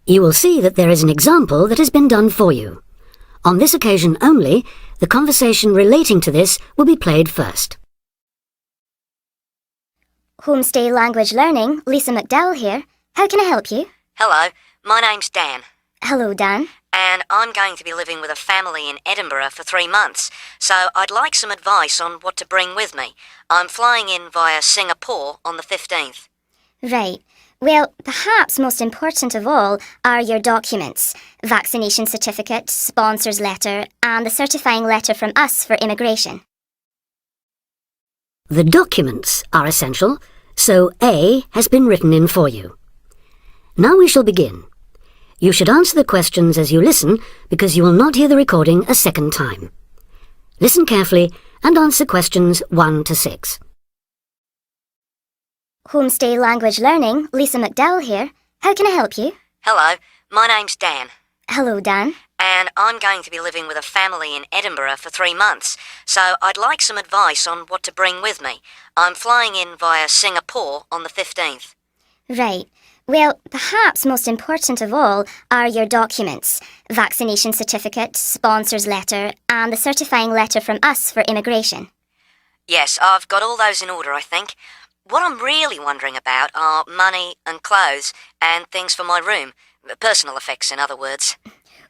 You will see that there is an example that has been done for you. On this occasion only, the conversation relating to this will be played first. Homestay Language Learning, Lisa McDowell here. How can I help you? Hello, my name's Dan. Hello, Dan. And I'm going to be living with a family in Edinburgh for 3 months, so I'd like some advice on what to bring with me. I'm flying in via Singapore on the 15th. Right. Well, perhaps most important of all are your documents. Vaccination certificate, sponsor's letter, and the certifying letter from us for immigration. The documents are essential, so A has been written in for you. Now we shall begin. You should answer the questions as you listen because you will not hear the recording a second time. Listen carefully and answer questions 1 to 6. Homestay Language Learning, Lisa McDowell here. How can I help you? Hello, my name's Dan. Hello, Dan. And I'm going to be living with a family in Edinburgh for 3 months, so I'd like some advice on what to bring with me. I'm flying in via Singapore on the 15th. Right. Well, perhaps most important of all are your documents. Vaccination certificate, sponsor's letter, and the certifying letter from us for immigration. Yes, I've got all those in order, I think. What I'm really wondering about are money and clothes and things for my room. Personal effects, in other words.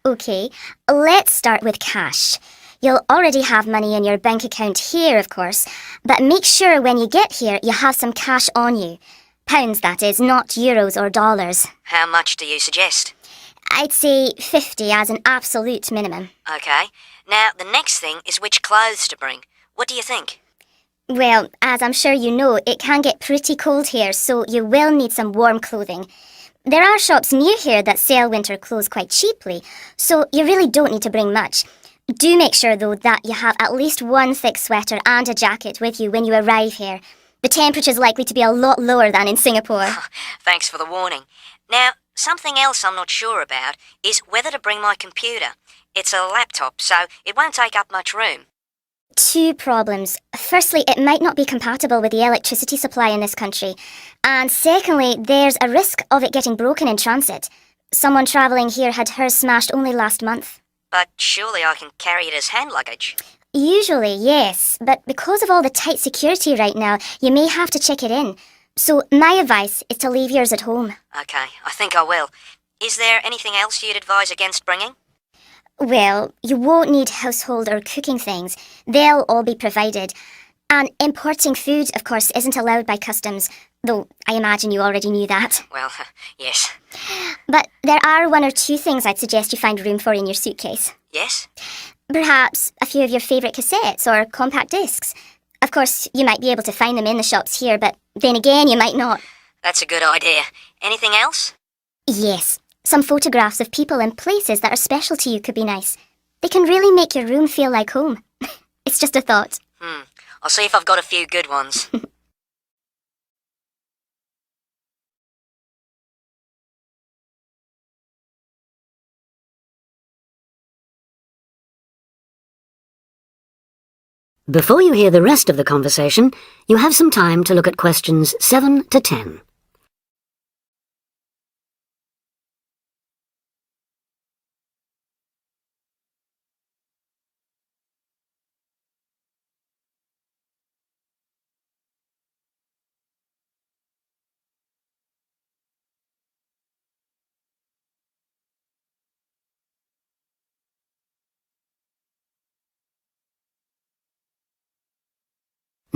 OK, let's start with cash. You'll already have money in your bank account here, of course, but make sure when you get here you have some cash on you. Pounds, that is, not euros or dollars. How much do you suggest? I'd say 50 as an absolute minimum. OK. Now, the next thing is which clothes to bring. What do you think? Well, as I'm sure you know, it can get pretty cold here, so you will need some warm clothing. There are shops near here that sell winter clothes quite cheaply, so you really don't need to bring much. Do make sure, though, that you have at least one thick sweater and a jacket with you when you arrive here. The temperature's likely to be a lot lower than in Singapore. Thanks for the warning. Now, something else I'm not sure about is whether to bring my computer. It's a laptop, so it won't take up much room. 2 problems. Firstly, it might not be compatible with the electricity supply in this country. And secondly, there's a risk of it getting broken in transit. Someone travelling here had hers smashed only last month. But surely I can carry it as hand luggage. Usually, yes, but because of all the tight security right now, you may have to check it in. So my advice is to leave yours at home. OK, I think I will. Is there anything else you'd advise against bringing? Well, you won't need household or cooking things. They'll all be provided. And importing food, of course, isn't allowed by customs, though I imagine you already knew that. Well, yes. But there are 1 or 2 things I'd suggest you find room for in your suitcase. Yes? Perhaps a few of your favourite cassettes or compact discs. Of course, you might be able to find them in the shops here, but then again, you might not. That's a good idea. Anything else? Yes. Some photographs of people and places that are special to you could be nice. They can really make your room feel like home. It's just a thought. I'll see if I've got a few good ones. Before you hear the rest of the conversation, you have some time to look at questions 7 to 10.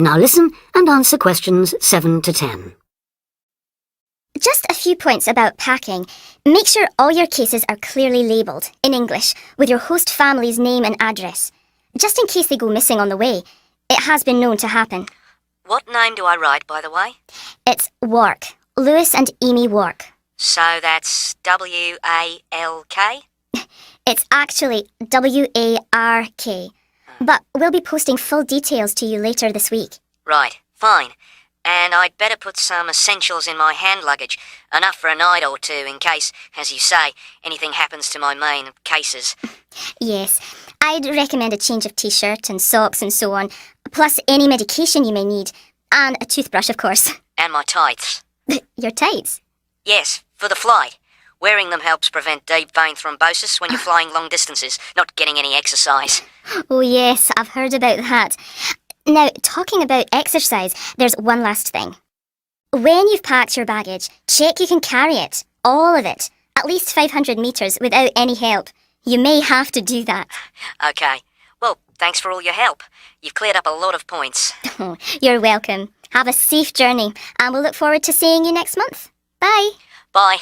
Now listen and answer questions 7 to 10. Just a few points about packing. Make sure all your cases are clearly labelled, in English, with your host family's name and address, just in case they go missing on the way. It has been known to happen. What name do I write, by the way? It's Wark. Lewis and Amy Wark. So that's W-A-L-K? It's actually W-A-R-K. But we'll be posting full details to you later this week. Right, fine. And I'd better put some essentials in my hand luggage, enough for a night or 2 in case, as you say, anything happens to my main cases. Yes, I'd recommend a change of t-shirt and socks and so on, plus any medication you may need, and a toothbrush, of course. And my tights. Your tights? Yes, for the flight. Wearing them helps prevent deep vein thrombosis when you're flying long distances, not getting any exercise. Oh yes, I've heard about that. Now, talking about exercise, there's one last thing. When you've packed your baggage, check you can carry it, all of it, at least 500 metres without any help. You may have to do that. Okay. Well, thanks for all your help. You've cleared up a lot of points. Oh, you're welcome. Have a safe journey, and we'll look forward to seeing you next month. Bye. Bye.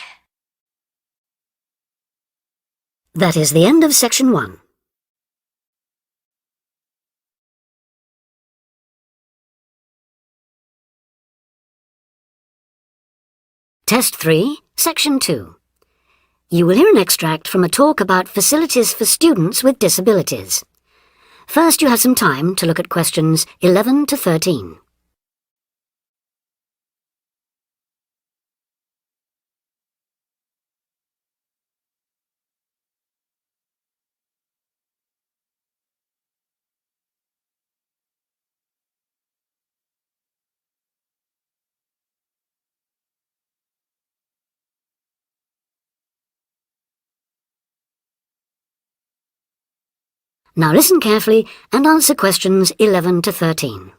That is the end of section 1. Test 3, section 2. You will hear an extract from a talk about facilities for students with disabilities. First, you have some time to look at questions 11 to 13. Now listen carefully and answer questions 11 to 13.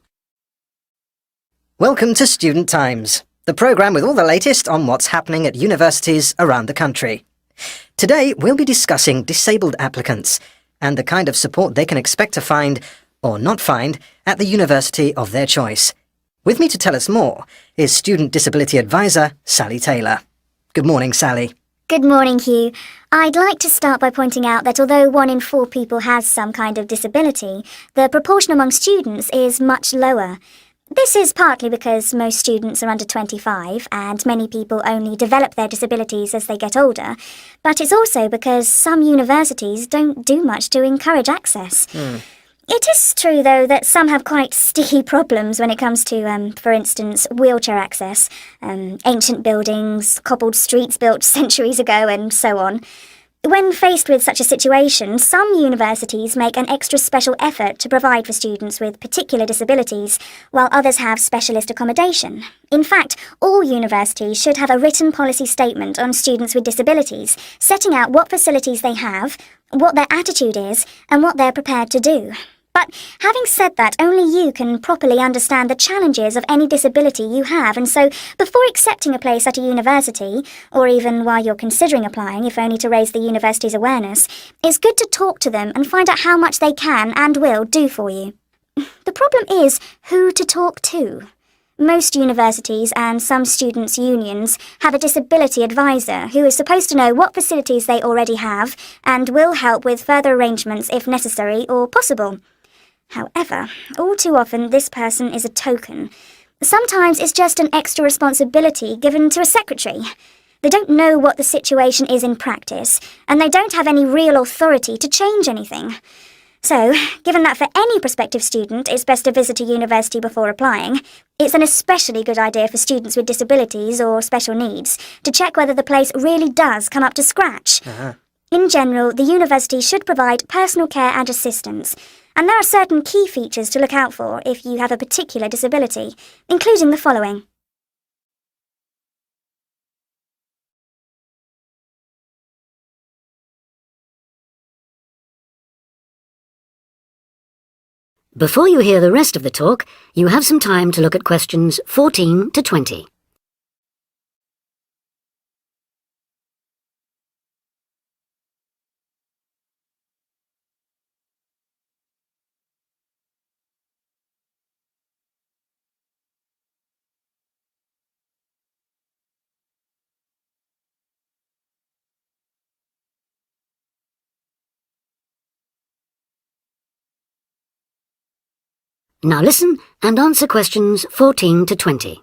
Welcome to Student Times, the programme with all the latest on what's happening at universities around the country. Today we'll be discussing disabled applicants and the kind of support they can expect to find, or not find, at the university of their choice. With me to tell us more is Student Disability Advisor Sally Taylor. Good morning, Sally. Good morning, Hugh. I'd like to start by pointing out that although 1 in 4 people has some kind of disability, the proportion among students is much lower. This is partly because most students are under 25 and many people only develop their disabilities as they get older, but it's also because some universities don't do much to encourage access. It is true, though, that some have quite sticky problems when it comes to, for instance, wheelchair access, ancient buildings, cobbled streets built centuries ago, and so on. When faced with such a situation, some universities make an extra special effort to provide for students with particular disabilities, while others have specialist accommodation. In fact, all universities should have a written policy statement on students with disabilities, setting out what facilities they have, what their attitude is, and what they're prepared to do. But having said that, only you can properly understand the challenges of any disability you have, and so before accepting a place at a university, or even while you're considering applying, if only to raise the university's awareness, it's good to talk to them and find out how much they can and will do for you. The problem is who to talk to. Most universities and some students' unions have a disability advisor who is supposed to know what facilities they already have and will help with further arrangements if necessary or possible. However, all too often this person is a token. Sometimes it's just an extra responsibility given to a secretary. They don't know what the situation is in practice, and they don't have any real authority to change anything. So, given that for any prospective student it's best to visit a university before applying, it's an especially good idea for students with disabilities or special needs to check whether the place really does come up to scratch. In general, the university should provide personal care and assistance, and there are certain key features to look out for if you have a particular disability, including the following. Before you hear the rest of the talk, you have some time to look at questions 14 to 20. Now listen and answer questions 14 to 20.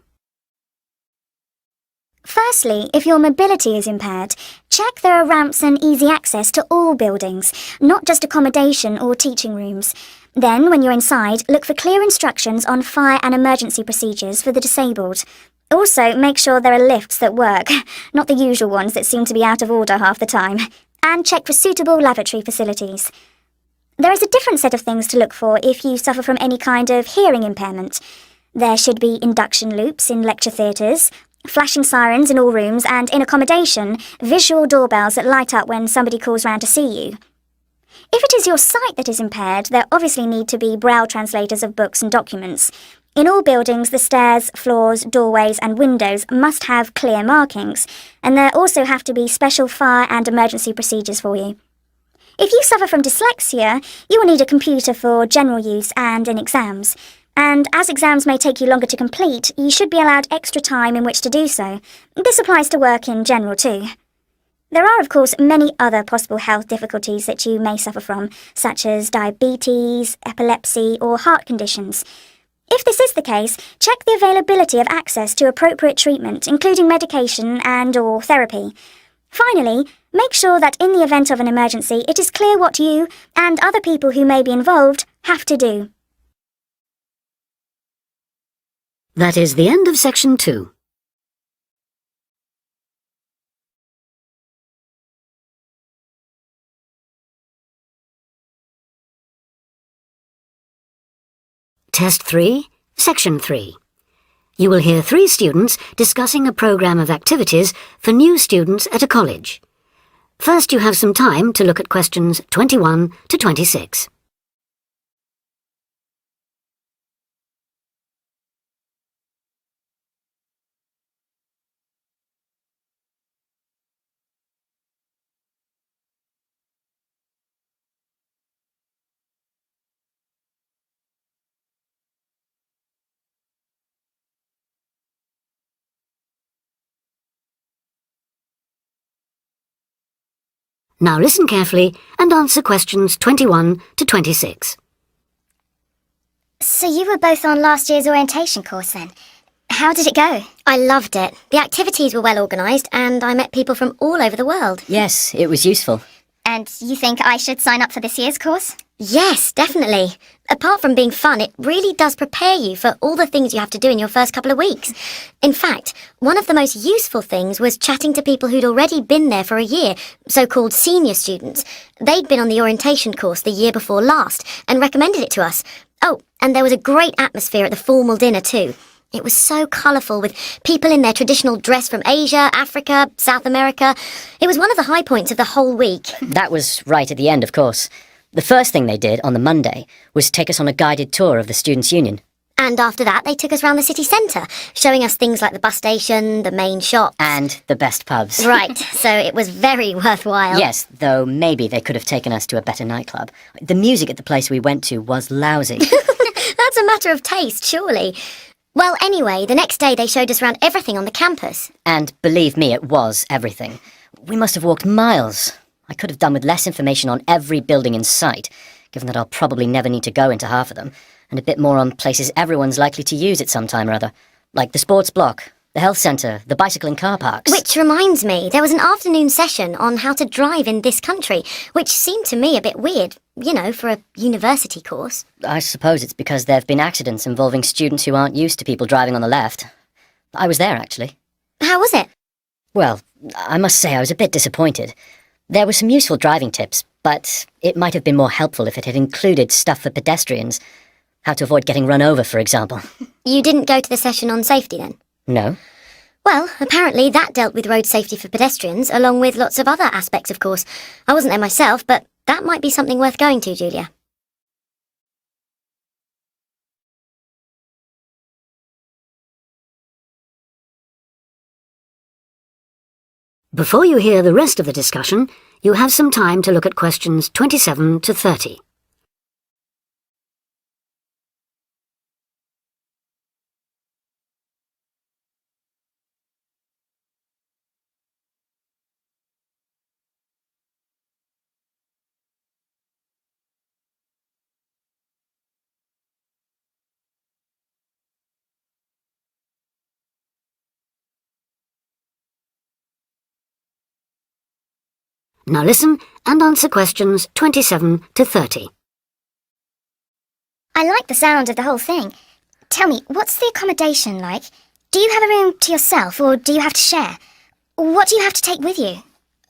Firstly, if your mobility is impaired, check there are ramps and easy access to all buildings, not just accommodation or teaching rooms. Then, when you're inside, look for clear instructions on fire and emergency procedures for the disabled. Also, make sure there are lifts that work, not the usual ones that seem to be out of order half the time. And check for suitable lavatory facilities. There is a different set of things to look for if you suffer from any kind of hearing impairment. There should be induction loops in lecture theatres, flashing sirens in all rooms, and in accommodation, visual doorbells that light up when somebody calls round to see you. If it is your sight that is impaired, there obviously need to be braille translators of books and documents. In all buildings, the stairs, floors, doorways and windows must have clear markings, and there also have to be special fire and emergency procedures for you. If you suffer from dyslexia, you will need a computer for general use and in exams. And as exams may take you longer to complete, you should be allowed extra time in which to do so. This applies to work in general too. There are, of course, many other possible health difficulties that you may suffer from, such as diabetes, epilepsy, or heart conditions. If this is the case, check the availability of access to appropriate treatment, including medication and/or therapy. Finally, make sure that in the event of an emergency, it is clear what you, and other people who may be involved, have to do. That is the end of section 2. Test 3, Section 3. You will hear 3 students discussing a program of activities for new students at a college. First, you have some time to look at questions 21 to 26. Now listen carefully and answer questions 21 to 26. So you were both on last year's orientation course then? How did it go? I loved it. The activities were well organised and I met people from all over the world. Yes, it was useful. And you think I should sign up for this year's course? Yes, definitely. Apart from being fun, it really does prepare you for all the things you have to do in your first couple of weeks. In fact, one of the most useful things was chatting to people who'd already been there for a year, so-called senior students. They'd been on the orientation course the year before last and recommended it to us. Oh, and there was a great atmosphere at the formal dinner too. It was so colourful, with people in their traditional dress from Asia, Africa, South America. It was one of the high points of the whole week. That was right at the end, of course. The first thing they did on the Monday was take us on a guided tour of the Students' Union. And after that, they took us round the city centre, showing us things like the bus station, the main shop. And the best pubs. Right, so it was very worthwhile. Yes, though maybe they could have taken us to a better nightclub. The music at the place we went to was lousy. That's a matter of taste, surely. Well, anyway, the next day they showed us around everything on the campus. And believe me, it was everything. We must have walked miles. I could have done with less information on every building in sight, given that I'll probably never need to go into half of them, and a bit more on places everyone's likely to use at some time or other, like the sports block, the health centre, the bicycle and car parks. Which reminds me, there was an afternoon session on how to drive in this country, which seemed to me a bit weird, you know, for a university course. I suppose it's because there have been accidents involving students who aren't used to people driving on the left. I was there, actually. How was it? Well, I must say I was a bit disappointed. There were some useful driving tips, but it might have been more helpful if it had included stuff for pedestrians. How to avoid getting run over, for example. You didn't go to the session on safety then? No? Well, apparently that dealt with road safety for pedestrians, along with lots of other aspects, of course. I wasn't there myself, but that might be something worth going to, Julia. Before you hear the rest of the discussion, you have some time to look at questions 27 to 30. Now listen and answer questions 27 to 30. I like the sound of the whole thing. Tell me, what's the accommodation like? Do you have a room to yourself, or do you have to share? What do you have to take with you?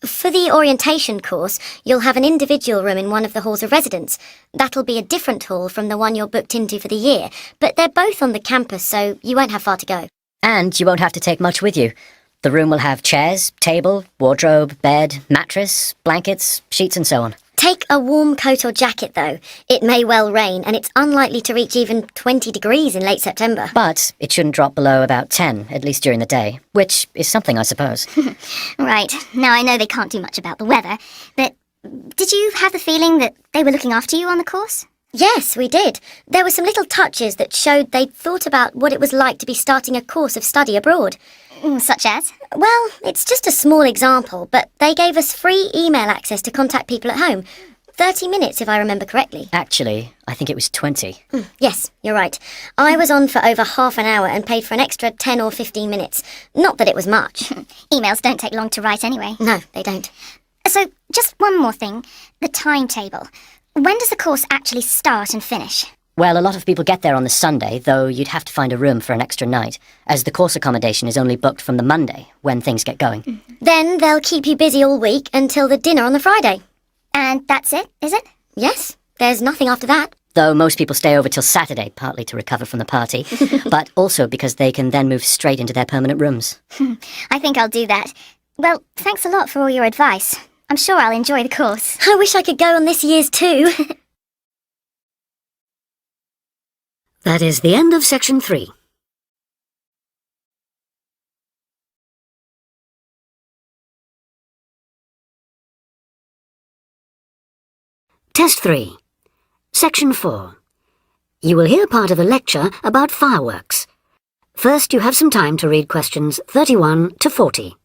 For the orientation course, you'll have an individual room in one of the halls of residence. That'll be a different hall from the one you're booked into for the year, but they're both on the campus, so you won't have far to go. And you won't have to take much with you. The room will have chairs, table, wardrobe, bed, mattress, blankets, sheets and so on. Take a warm coat or jacket, though. It may well rain, and it's unlikely to reach even 20 degrees in late September. But it shouldn't drop below about 10, at least during the day, which is something, I suppose. Right, now I know they can't do much about the weather, but did you have the feeling that they were looking after you on the course? Yes, we did. There were some little touches that showed they'd thought about what it was like to be starting a course of study abroad. Such as? Well, it's just a small example, but they gave us free email access to contact people at home. 30 minutes, if I remember correctly. Actually, I think it was 20. Yes, you're right. I was on for over half an hour and paid for an extra 10 or 15 minutes. Not that it was much. Emails don't take long to write anyway. No, they don't. So, just one more thing. The timetable. When does the course actually start and finish? Well, a lot of people get there on the Sunday, though you'd have to find a room for an extra night, as the course accommodation is only booked from the Monday, when things get going. Then they'll keep you busy all week until the dinner on the Friday. And that's it, is it? Yes, there's nothing after that. Though most people stay over till Saturday, partly to recover from the party, but also because they can then move straight into their permanent rooms. I think I'll do that. Well, thanks a lot for all your advice. I'm sure I'll enjoy the course. I wish I could go on this year's too. That is the end of section 3. Test 3. Section 4. You will hear part of a lecture about fireworks. First, you have some time to read questions 31 to 40.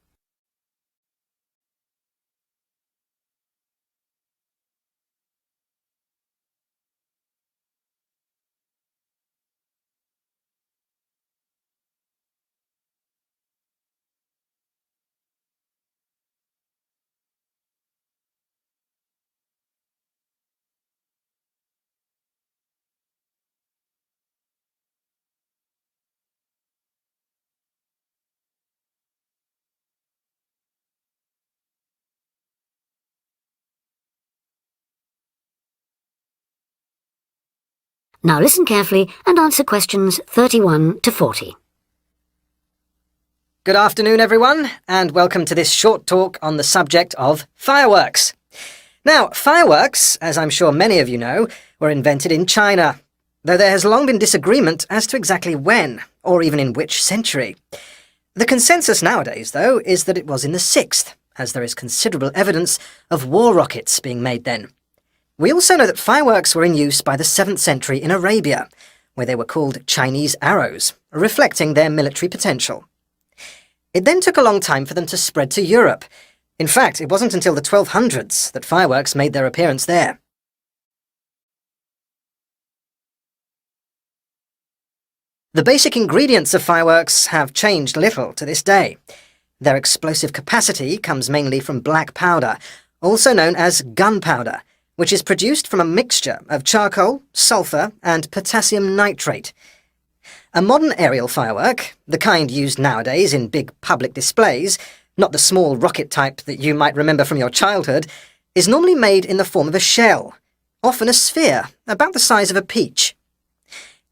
Now listen carefully and answer questions 31 to 40. Good afternoon, everyone, and welcome to this short talk on the subject of fireworks. Now, fireworks, as I'm sure many of you know, were invented in China, though there has long been disagreement as to exactly when, or even in which century. The consensus nowadays, though, is that it was in the 6th, as there is considerable evidence of war rockets being made then. We also know that fireworks were in use by the 7th century in Arabia, where they were called Chinese arrows, reflecting their military potential. It then took a long time for them to spread to Europe. In fact, it wasn't until the 1200s that fireworks made their appearance there. The basic ingredients of fireworks have changed little to this day. Their explosive capacity comes mainly from black powder, also known as gunpowder, which is produced from a mixture of charcoal, sulfur, and potassium nitrate. A modern aerial firework, the kind used nowadays in big public displays, not the small rocket type that you might remember from your childhood, is normally made in the form of a shell, often a sphere, about the size of a peach.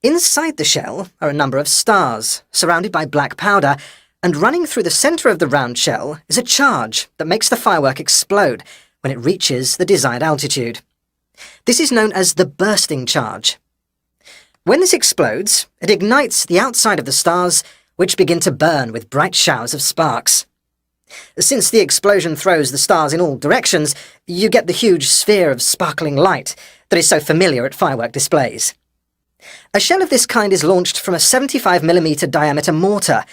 Inside the shell are a number of stars, surrounded by black powder, and running through the centre of the round shell is a charge that makes the firework explode when it reaches the desired altitude. This is known as the bursting charge. When this explodes, it ignites the outside of the stars, which begin to burn with bright showers of sparks. Since the explosion throws the stars in all directions, you get the huge sphere of sparkling light that is so familiar at firework displays. A shell of this kind is launched from a 75mm diameter mortar,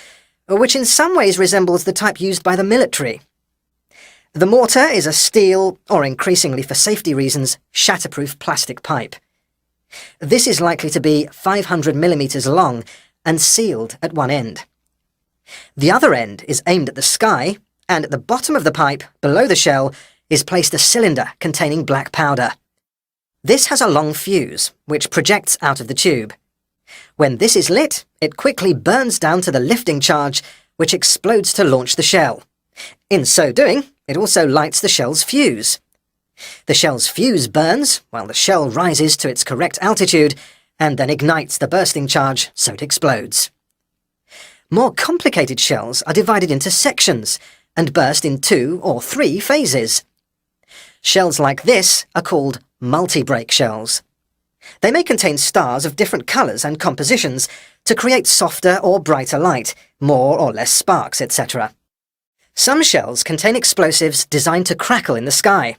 which in some ways resembles the type used by the military. The mortar is a steel, or increasingly for safety reasons, shatterproof plastic pipe. This is likely to be 500mm long and sealed at one end. The other end is aimed at the sky, and at the bottom of the pipe, below the shell, is placed a cylinder containing black powder. This has a long fuse, which projects out of the tube. When this is lit, it quickly burns down to the lifting charge, which explodes to launch the shell. In so doing, it also lights the shell's fuse. The shell's fuse burns while the shell rises to its correct altitude and then ignites the bursting charge so it explodes. More complicated shells are divided into sections and burst in 2 or 3 phases. Shells like this are called multi-break shells. They may contain stars of different colours and compositions to create softer or brighter light, more or less sparks, etc. Some shells contain explosives designed to crackle in the sky,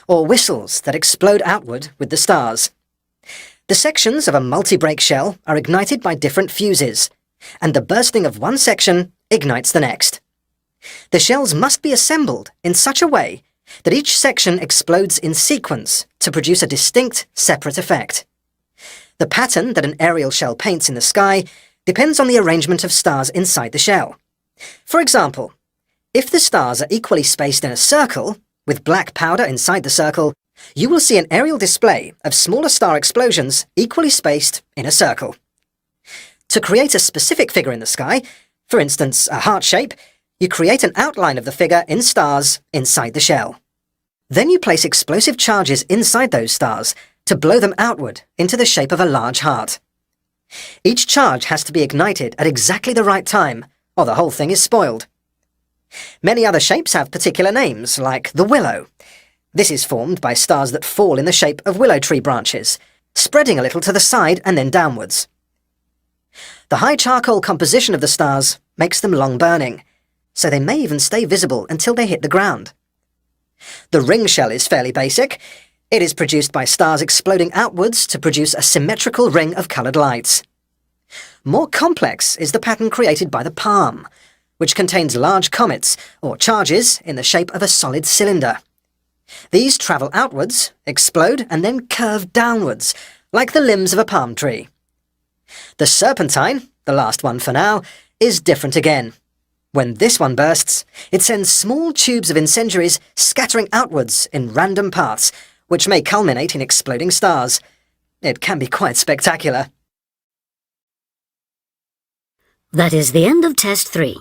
or whistles that explode outward with the stars. The sections of a multi-break shell are ignited by different fuses, and the bursting of one section ignites the next. The shells must be assembled in such a way that each section explodes in sequence to produce a distinct, separate effect. The pattern that an aerial shell paints in the sky depends on the arrangement of stars inside the shell. For example, if the stars are equally spaced in a circle, with black powder inside the circle, you will see an aerial display of smaller star explosions equally spaced in a circle. To create a specific figure in the sky, for instance a heart shape, you create an outline of the figure in stars inside the shell. Then you place explosive charges inside those stars to blow them outward into the shape of a large heart. Each charge has to be ignited at exactly the right time, or the whole thing is spoiled. Many other shapes have particular names, like the willow. This is formed by stars that fall in the shape of willow tree branches, spreading a little to the side and then downwards. The high charcoal composition of the stars makes them long-burning, so they may even stay visible until they hit the ground. The ring shell is fairly basic. It is produced by stars exploding outwards to produce a symmetrical ring of coloured lights. More complex is the pattern created by the palm, which contains large comets, or charges, in the shape of a solid cylinder. These travel outwards, explode, and then curve downwards, like the limbs of a palm tree. The serpentine, the last one for now, is different again. When this one bursts, it sends small tubes of incendiaries scattering outwards in random paths, which may culminate in exploding stars. It can be quite spectacular. That is the end of Test 3.